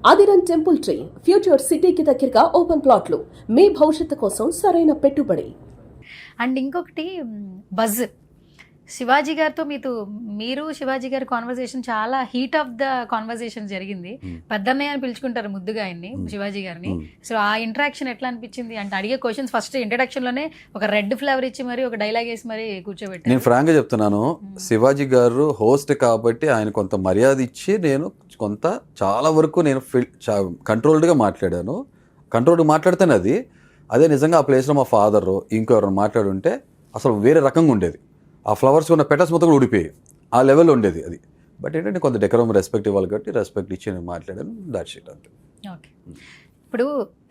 ఆదిరన్ temple tree future సిటీకి దగ్గరగా open ప్లాట్లు మీ భవిష్యత్తు కోసం సరైన పెట్టుబడి. అండ్ ఇంకొకటి బజ్ శివాజీ గారితో మీరు శివాజీ గారి కాన్వర్సేషన్ చాలా హీట్ ఆఫ్ ద కాన్వర్సేషన్ జరిగింది. పెద్దన్నయ్య అని పిలుచుకుంటారు ముద్దుగా ఆయన్ని, శివాజీ గారిని. సో ఆ ఇంటరాక్షన్ ఎట్లా అనిపించింది అంటే అడిగే క్వశ్చన్స్ ఫస్ట్ ఇంట్రడక్షన్ లోనే ఒక రెడ్ ఫ్లేవర్ ఇచ్చి మరి ఒక డైలాగ్ వేసి మరి కూర్చోబెట్టారు. నేను ఫ్రాంక్ గా చెప్తున్నాను, శివాజీ గారు హోస్ట్ కాబట్టి ఆయన కొంత మర్యాద ఇచ్చి నేను చాలా వరకు నేను కంట్రోల్డ్గా మాట్లాడాను. కంట్రోల్డ్గా మాట్లాడితేనే అదే నిజంగా ఆ ప్లేస్లో మా ఫాదర్ ఇంకెవరైనా మాట్లాడుంటే అసలు వేరే రకంగా ఉండేది. ఆ ఫ్లవర్స్ ఉన్న పెటల్స్ మొత్తం కూడా ఊడిపోయాయి, ఆ లెవెల్లో ఉండేది అది. బట్ ఏంటంటే కొంత డెకరం రెస్పెక్ట్ ఇవ్వాలి కాబట్టి రెస్పెక్ట్ ఇచ్చి నేను మాట్లాడాను. దాట్ షీట్ అంతే. ఓకే, ఇప్పుడు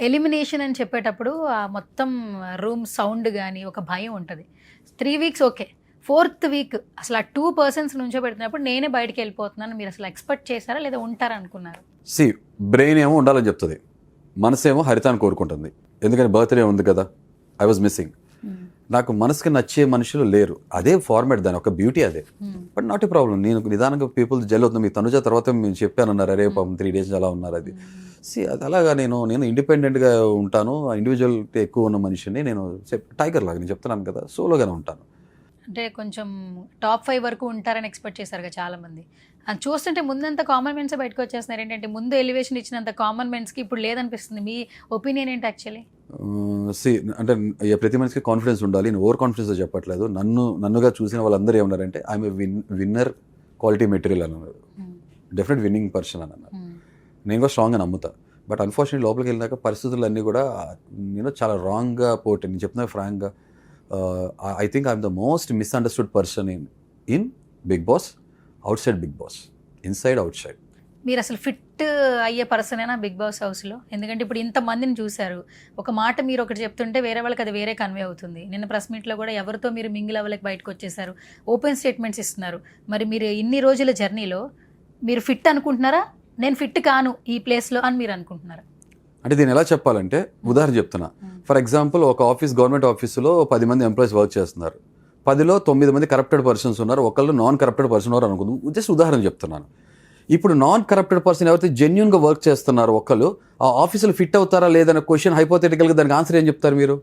ఎలిమినేషన్ అని చెప్పేటప్పుడు ఆ మొత్తం రూమ్ సౌండ్ కానీ ఒక భయం ఉంటుంది. 3 weeks ఓకే, 4th week అసలు ఆ 2 persons నుంచో పెడుతున్నప్పుడు నేనే బయటికి వెళ్ళిపోతున్నాను మీరు అసలు ఎక్స్పెక్ట్ చేశారా లేదా ఉంటారనుకున్నారు? బ్రెయిన్ ఏమో ఉండాలని చెప్తుంది, మనసేమో హరితాన్ని కోరుకుంటుంది. ఎందుకని బర్త్డే ఉంది కదా, ఐ వాజ్ మిస్సింగ్. నాకు మనసుకి నచ్చే మనుషులు లేరు, అదే ఫార్మాట్, దాని ఒక బ్యూటీ అదే. బట్ నాట్ ఏ ప్రాబ్లం, నేను నిదానంగా పీపుల్ జెల్ అవుతుంది. మీ తనుజ తర్వాత మేము చెప్పానన్నారు, అరే పాపం 3 days అలా ఉన్నారు. అది అది అలాగా నేను ఇండిపెండెంట్గా ఉంటాను, ఇండివిజువల్టీ ఎక్కువ ఉన్న మనిషిని. నేను టైగర్ లాగా నేను చెప్తున్నాను కదా, సోలోగానే ఉంటాను. అంటే కొంచెం టాప్ 5 వరకు ఉంటారని ఎక్స్పెక్ట్ చేశారు కదా చాలా మంది. అది చూస్తుంటే ముందంతా కామన్ మెన్స్ బయటకు వచ్చేస్తున్నారు. ఏంటంటే ముందు ఎలివేషన్ ఇచ్చినంత కామన్ మెన్స్కి ఇప్పుడు లేదనిపిస్తుంది. మీ ఒపీనియన్ ఏంటి యాక్చువల్లీ? అంటే ప్రతి మనిషికి కాన్ఫిడెన్స్ ఉండాలి. నేను ఓవర్ కాన్ఫిడెన్స్ చెప్పట్లేదు. నన్నుగా చూసిన వాళ్ళందరూ ఏమన్నారంటే ఐఎమ్ విన్నర్ క్వాలిటీ మెటీరియల్ అని అన్నారు. డెఫినెట్ విన్నింగ్ పర్సన్ అని అన్నారు. నేను కూడా స్ట్రాంగ్గా నమ్ముతా. బట్ అన్ఫార్చునేట్లీ లోపలికి వెళ్ళినాక పరిస్థితులన్నీ కూడా నేను చాలా రాంగ్గా పోటీ. నేను చెప్తున్నా ఫ్రాంక్గా, I think I'm the most misunderstood person in big boss, outside big boss, inside outside. మీరు అసలు ఫిట్ అయ్యే పర్సనేనా బిగ్ బాస్ హౌస్లో? ఎందుకంటే ఇప్పుడు ఇంతమందిని చూశారు, ఒక మాట మీరు ఒకటి చెప్తుంటే వేరే వాళ్ళకి అది వేరే కన్వే అవుతుంది. నిన్న ప్రెస్ మీట్లో కూడా ఎవరితో మీరు మింగిల్ అవ్వలేక బయటకు వచ్చేసారు, ఓపెన్ స్టేట్మెంట్స్ ఇస్తున్నారు. మరి మీరు ఇన్ని రోజుల జర్నీలో మీరు ఫిట్ అనుకుంటున్నారా, నేను ఫిట్ కాను ఈ ప్లేస్లో అని మీరు అనుకుంటున్నారా? అంటే దీన్ని ఎలా చెప్పాలంటే ఉదాహరణ చెప్తున్నా. ఫర్ ఎగ్జాంపుల్, ఒక గవర్నమెంట్ ఆఫీసులో 10 మంది ఎంప్లాయీస్ వర్క్ చేస్తున్నారు. 10లో 9 మంది కరప్టెడ్ పర్సన్స్ ఉన్నారు, ఒకళ్ళు నాన్ కరప్టెడ్ పర్సన్ ఉన్నారు అనుకుందాం. జస్ట్ ఉదాహరణ చెప్తున్నాను. ఇప్పుడు నాన్ కరప్టెడ్ పర్సన్ ఎవరైతే జెన్యున్గా వర్క్ చేస్తున్నారో ఒకళ్ళు ఆ ఆఫీసులో ఫిట్ అవుతారా లేదన్న క్వశ్చన్ హైపోథెటికల్గా దానికి ఆన్సర్ ఏం చెప్తారు మీరు?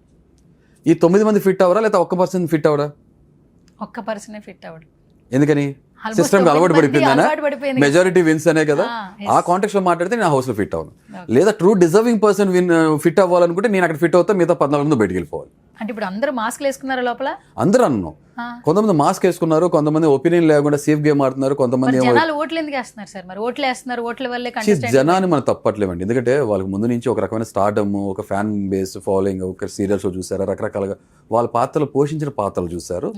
ఈ 9 మంది ఫిట్ అవరా లేదా ఒక్క పర్సన్ ఫిట్ అవరా? ఒక్క పర్సనే ఫిట్ అవ్వడు. ఎందుకని? సిస్టమ్ అలవాటు పడిపోయిందనే, మెజారిటీ విన్స్ అనే కదా. ఆ కాంటెక్స్ట్ లో మాట్లాడితే నేను హౌస్ లో ఫిట్ అవును. లేదా ట్రూ డిజర్వింగ్ పర్సన్ ఫిట్ అవ్వాలనుకుంటే నేను అక్కడ ఫిట్ అవుతా, మిగతా 14 మంది బయటికి వెళ్ళిపోవాలి. అంటే ఇప్పుడు అందరూ మాస్క్లు వేసుకున్నారు లోపల, అందరూ అన్నాం. కొంతమంది మాస్క్ వేసుకున్నారు, కొంతమంది ఒపీనియన్ లేకుండా సేఫ్ గేమ్ ఆడుతున్నారు, కొంతమంది జనాలు ఓట్లు ఎందుకు వేస్తున్నారు సార్? మరి ఓట్లు వేస్తున్నారు, ఓట్ల వల్లే జనాన్ని మనం తప్పట్లేమండి. ఎందుకంటే వాళ్ళకి ముందు నుంచి ఒక రకమైన స్టార్డమ్, ఒక ఫ్యాన్ బేస్ ఫాలోయింగ్, ఒక సీరియల్స్ చూసారు, రకరకాలుగా వాళ్ళ పాత్రలు పోషించిన పాత్రలు చూసారు.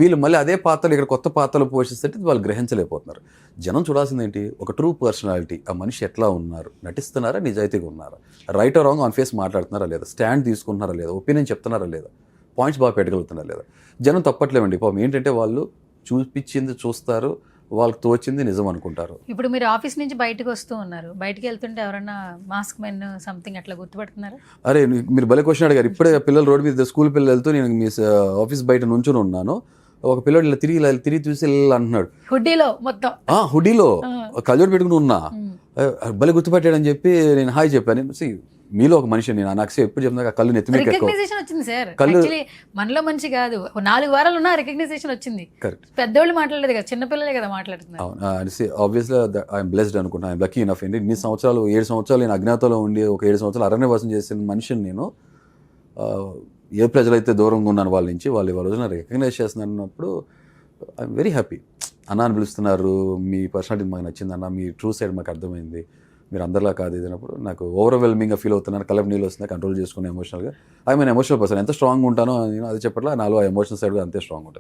వీళ్ళు మళ్ళీ అదే పాత్రలు ఇక్కడ కొత్త పాత్రలు పోషిస్తే వాళ్ళు గ్రహించలేకపోతున్నారు. జనం చూడాల్సింది ఏంటి? ఒక ట్రూ పర్సనాలిటీ, ఆ మనిషి ఎట్లా ఉన్నారు, నటిస్తున్నారా, నిజాయితీగా ఉన్నారా, right are wrong on face మాట్లాడుతున్నారా లేదా, స్టాండ్ తీసుకుంటున్నారా లేదా, ఒపీనియన్ చెప్తున్నారా లేదా, పాయింట్స్ బాగా పెట్టగలుగుతున్నారా లేదా. జనం తప్పట్లేమండి. పాపం ఏంటంటే వాళ్ళు చూపించింది చూస్తారు, వాళ్ళకి తోచింది నిజం అనుకుంటారు. ఇప్పుడు మీరు ఆఫీస్ నుంచి బయటకు వస్తూ ఉన్నారు, బయటకు వెళ్తుంటే ఎవరన్నా మాస్క్ మెన్ సంథింగ్ అట్లా గుర్తుపడుతున్నారు? అరే మీరు భలే క్వశ్చన్ అడిగారు. ఇప్పుడే పిల్లలు రోడ్డు మీద స్కూల్ పిల్లలు వెళ్తూ నేను మీ ఆఫీస్ బయట నుంచుని ఉన్నాను. ఒక పిల్లడు ఇలా తిరిగి చూసి అంటున్నాడు, హుడ్డీలో మొత్తం హుడ్డీలో కళ్ళజోడు పెట్టుకుని ఉన్నా, భలే గుర్తుపట్టాడని చెప్పి నేను హాయ్ చెప్పాను. మీలో ఒక మనిషి నేను నాకు ఎప్పుడు చెప్తున్నా కళ్ళు నెత్తి మీద రికగ్నైజేషన్ వచ్చింది సార్. యాక్చువల్లీ మనలో మంచి కాదు, 4 వారాలు ఉన్నా రికగ్నైజేషన్ వచ్చింది. పెద్దోళ్ళు మాట్లాడలేదు కదా, చిన్నపిల్లలే కదా మాట్లాడుతున్నారు. ఆబ్వియస్లీ ఐఎమ్ బ్లెస్డ్ అనుకుంటున్నాను, ఐఎమ్ లక్కీ ఇనఫ్. ఏంటి 7 సంవత్సరాలు నేను అజ్ఞాతంలో ఉండి ఒక 7 సంవత్సరాలు అరణ్యవాసం చేసిన మనిషిని నేను. ఏ ప్రజలైతే దూరంగా ఉన్నాను వాళ్ళ నుంచి, వాళ్ళు ఇవాళ రోజున రికగ్నైజ్ చేస్తున్నారు అన్నప్పుడు ఐఎమ్ వెరీ హ్యాపీ. అన్న అని పిలుస్తున్నారు, మీ పర్సనాలిటీ మాకు నచ్చిందన్న, మీ ట్రూ సైడ్ మాకు అర్థమైంది, మీరు అందరిలా కాదు ఇదినప్పుడు నాకు ఓవర్వెల్మింగ్గా ఫీల్ అవుతున్నాను, కళ్ళ నీళ్ళు వస్తున్నాయి, కంట్రోల్ చేసుకునే ఎమోషనల్గా. I mean emotional person. ఎంత స్ట్రాంగ్ ఉంటానో నేను అది చెప్పట్లా, నాలో ఎమోషనల్ సైడ్గా అంతే స్ట్రాంగ్ ఉంటుంది.